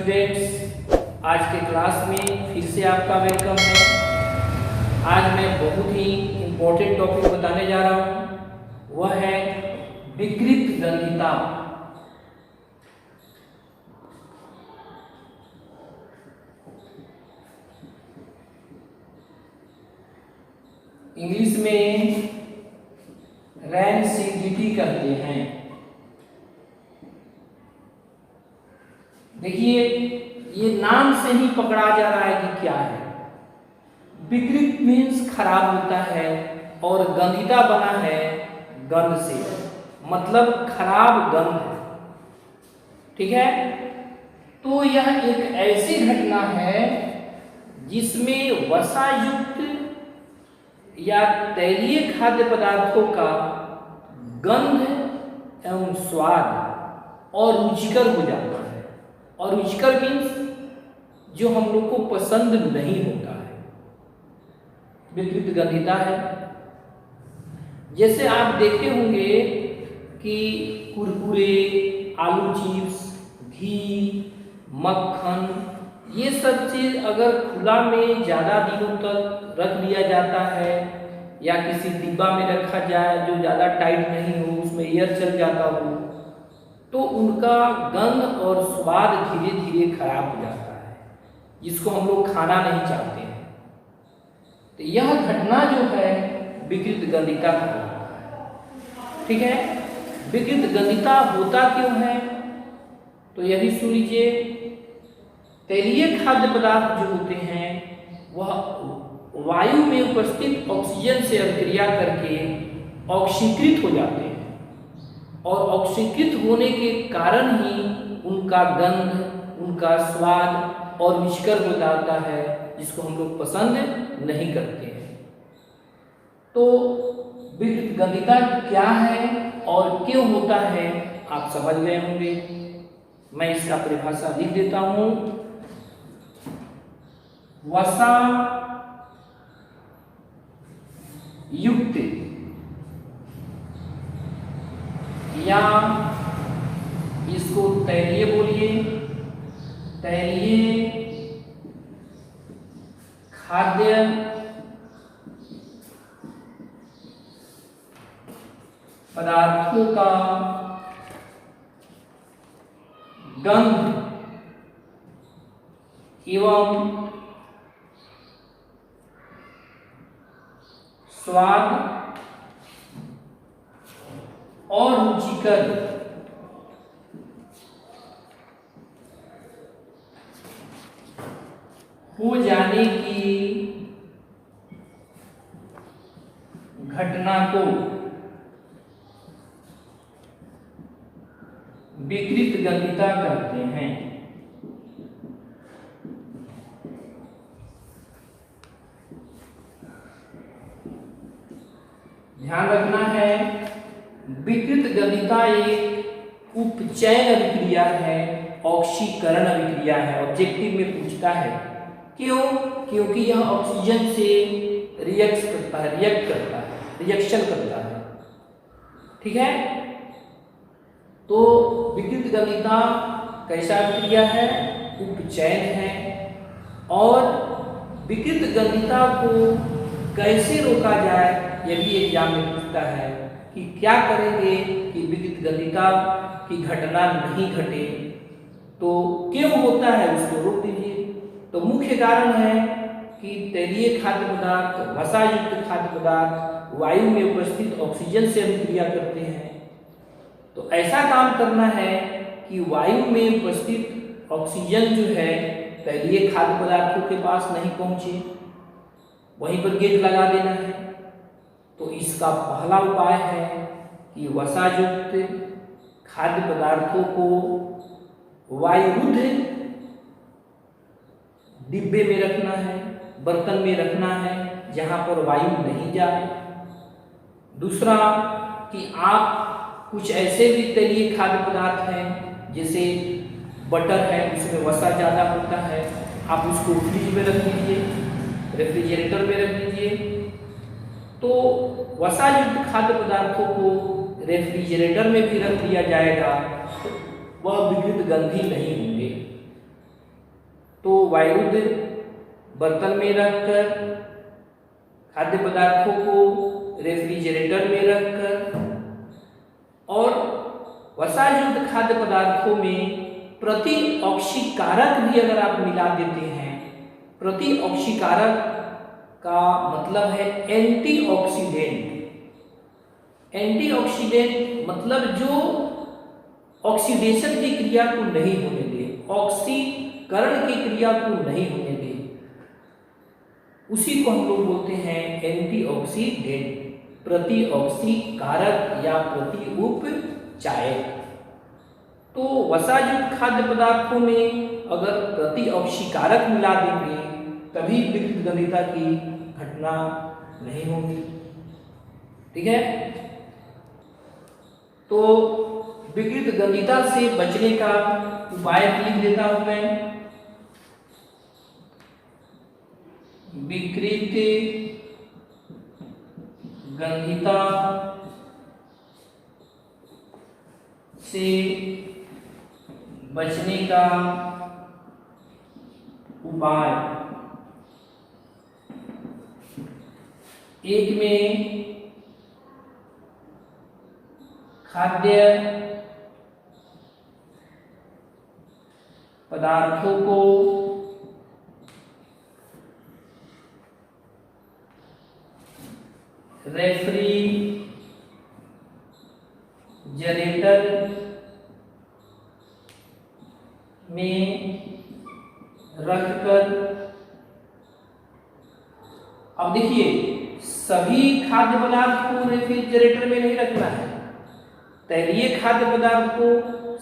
Students, आज के class में फिर से आपका वेलकम है। आज मैं बहुत ही इम्पोर्टेंट टॉपिक बताने जा रहा हूँ, वह है विकृत गंधिता। इंग्लिश में रैनसिडिटी कहते हैं। देखिए, ये नाम से ही पकड़ा जा रहा है कि क्या है। विकृत मीन्स खराब होता है और गंधिता बना है गंध से, मतलब खराब गंध। ठीक है, तो यह एक ऐसी घटना है जिसमें वसायुक्त या तैलीय खाद्य पदार्थों का गंध एवं स्वाद और रुचिकर हो जाता है। और रुचिकर मीन्स जो हम लोग को पसंद नहीं होता है, विकृत गंधिता है। जैसे आप देखे होंगे कि कुरकुरे, आलू चिप्स, घी, मक्खन, ये सब चीज़ अगर खुला में ज़्यादा दिनों तक रख लिया जाता है या किसी डिब्बा में रखा जाए जो ज़्यादा टाइट नहीं हो, उसमें एयर चल जाता हो, तो उनका गंध और स्वाद धीरे धीरे खराब हो जाता है, जिसको हम लोग खाना नहीं चाहते हैं। तो यह घटना जो है विकृत गंधिता का होता है। ठीक है, विकृत गंधिता होता क्यों है, तो यही सुन लीजिए। तैलीय खाद्य पदार्थ जो होते हैं वह वायु में उपस्थित ऑक्सीजन से अभिक्रिया करके ऑक्सीकृत हो जाते हैं, और ऑक्सीकृत होने के कारण ही उनका गंध, उनका स्वाद और रुचिकर हो जाता है, जिसको हम लोग पसंद नहीं करते हैं। तो विकृत गंधिता क्या है और क्यों होता है, आप समझ गए होंगे। मैं इसका परिभाषा लिख देता हूं। वसा युक्त या इसको तैलीय बोलिए, तैलीय खाद्य पदार्थों का गंध एवं स्वाद और रुचिकर हो जाने की घटना को विकृत गंधिता कहते हैं। ध्यान रखना है, विकृत गंधिता एक उपचयन अभिक्रिया है, ऑक्सीकरण अभिक्रिया है। ऑब्जेक्टिव में पूछता है क्यों, क्योंकि यह ऑक्सीजन से रिएक्ट करता है, रिएक्शन करता है। ठीक है, तो विकृत गंधिता कैसा अभिक्रिया है, उपचयन है। और विकृत गंधिता को कैसे रोका जाए, यह भी एग्जाम में पूछता है कि क्या करेंगे कि विकृत गंधिता की घटना नहीं घटे। तो क्यों होता है उसको रोक दीजिए। तो मुख्य कारण है कि तैलीय खाद्य पदार्थ, वसायुक्त खाद्य पदार्थ वायु में उपस्थित ऑक्सीजन से अभिक्रिया करते हैं। तो ऐसा काम करना है कि वायु में उपस्थित ऑक्सीजन जो है तैलीय खाद्य पदार्थों के पास नहीं पहुंचे, वहीं पर गेट लगा देना है। तो इसका पहला उपाय है कि वसायुक्त खाद्य पदार्थों को वायुरुद्ध डिब्बे में रखना है, बर्तन में रखना है जहां पर वायु नहीं जाए। दूसरा कि आप कुछ ऐसे भी तैलीय खाद्य पदार्थ हैं, जैसे बटर है, उसमें वसा ज़्यादा होता है, आप उसको फ्रिज में रख दीजिए, रेफ्रिजरेटर में रख दीजिए। तो वसायुक्त खाद्य पदार्थों को रेफ्रिजरेटर में भी रख दिया जाएगा, तो वह विकृत गंधी नहीं होंगे। तो वायुरुद्ध बर्तन में रखकर, खाद्य पदार्थों को रेफ्रिजरेटर में रखकर, और वसायुक्त खाद्य पदार्थों में प्रतिऑक्सीकारक भी अगर आप मिला देते हैं, प्रतिऑक्सीकारक का मतलब है एंटीऑक्सीडेंट। एंटीऑक्सीडेंट मतलब जो ऑक्सीडेशन की क्रिया को नहीं होने दे, ऑक्सीकरण की क्रिया को नहीं होने दे, उसी को हम लोग बोलते हैं एंटीऑक्सीडेंट, प्रतिऑक्सीकारक या प्रतिउपचायक। तो वसायुक्त खाद्य पदार्थों में अगर प्रतिऑक्सीकारक मिला देंगे तभी विकृत गंधिता की घटना नहीं होगी। ठीक है, तो विकृत गंधिता से बचने का उपाय लिख देता हूं मैं। विकृत गंधिता से बचने का उपाय, एक में खाद्य पदार्थों को रेफ्रिजरेटर में रखकर, अब देखिए सभी खाद्य पदार्थ को रेफ्रिजरेटर में नहीं रखना है। तैलीय खाद्य पदार्थ को,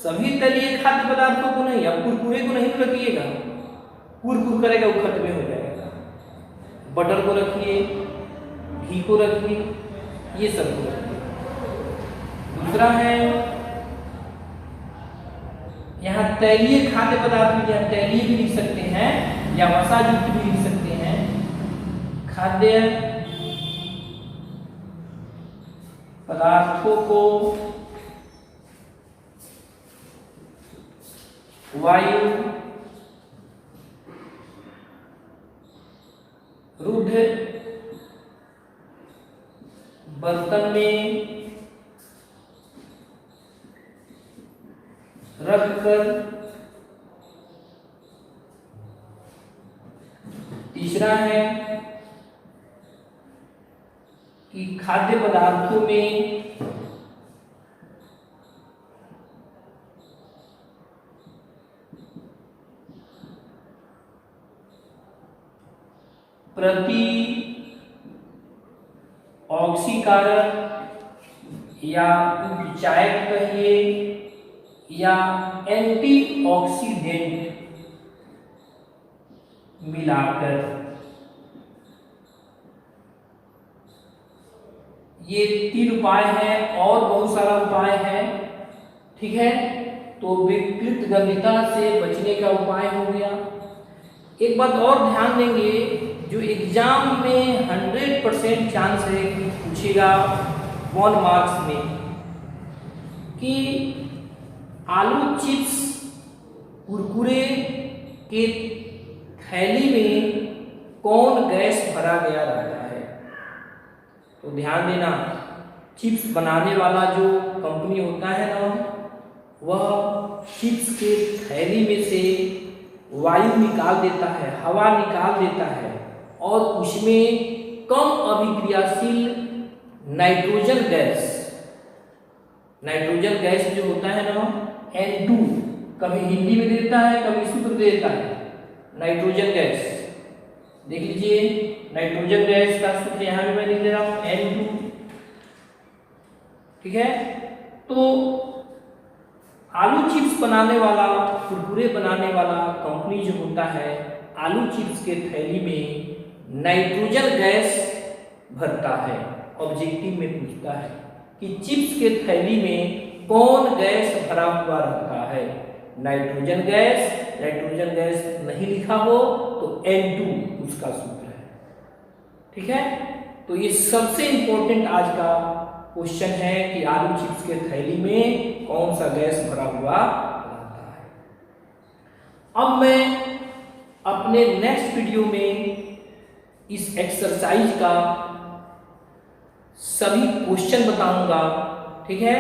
सभी तैलीय खाद्य पदार्थों को नहीं, अब कुरकुरे को नहीं रखिएगा, कुरकुर करेगा वो खत्म हो जाएगा। बटर को रखिए, घी को रखिए, ये सब को रखिए। दूसरा है यहाँ तैलीय खाद्य पदार्थ में, यहाँ तैलीय भी लिख सकते हैं या वसायुक्त भी लिख सकते हैं। खाद्य पदार्थों को वायु रुद्ध बर्तन में रखकर, तीसरा है कि खाद्य पदार्थों में प्रतिऑक्सीकारक या उपचायक कहिए या एंटीऑक्सीडेंट मिलाकर, ये 3 उपाय हैं और बहुत सारा उपाय है। ठीक है, तो विकृत गंधिता से बचने का उपाय हो गया। एक बात और ध्यान देंगे, जो एग्जाम में 100% चांस है कि पूछेगा 1 मार्क्स में कि आलू चिप्स कुरकुरे के थैली में कौन गैस भरा गया रहता है। तो ध्यान देना, चिप्स बनाने वाला जो कंपनी होता है ना, वह चिप्स के थैली में से वायु निकाल देता है, हवा निकाल देता है, और उसमें कम अभिक्रियाशील नाइट्रोजन गैस जो होता है ना, N2, कभी हिंदी में देता है, कभी सूत्र देता है नाइट्रोजन गैस। देख लीजिए, नाइट्रोजन गैस का सूत्र यहां भी मैं लिख दे रहा हूं, N2। ठीक है, तो आलू चिप्स बनाने वाला, कुरकुरे बनाने वाला कंपनी जो होता है, आलू चिप्स के थैली में नाइट्रोजन गैस भरता है। ऑब्जेक्टिव में पूछता है कि चिप्स के थैली में कौन गैस भरा हुआ रहता है। नाइट्रोजन गैस नहीं लिखा हो तो N2 उसका सूत्र है। ठीक है, तो ये सबसे इंपॉर्टेंट आज का क्वेश्चन है कि आलू चिप्स के थैली में कौन सा गैस भरा हुआ रहता है। अब मैं अपने नेक्स्ट वीडियो में इस एक्सरसाइज का सभी क्वेश्चन बताऊंगा, ठीक है।